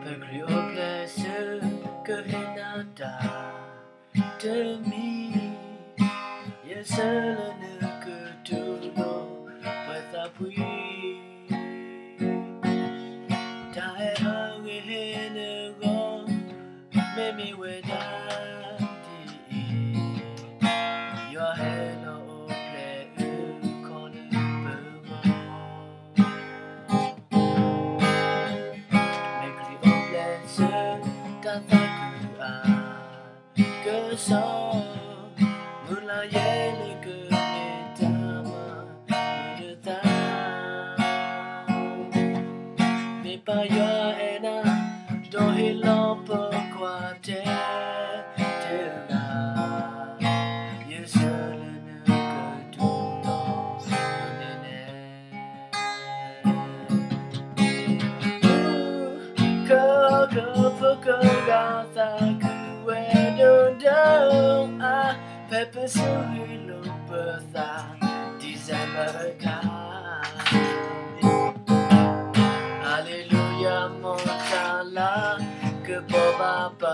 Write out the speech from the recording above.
Agree or pleasure, Kahinada, to me. Yes, I'll never do without we. Die hungry in the wrong, maybe without your head or play corner. Cứ sao mưa la ye le cứ nghe ta mà mưa ta mi pa yo ena do hi lo po qua te la ye se le ne cứ tu lo ne ne go go ga ta Pepper Suri Lubertha December Hallelujah Motala Keboba Ba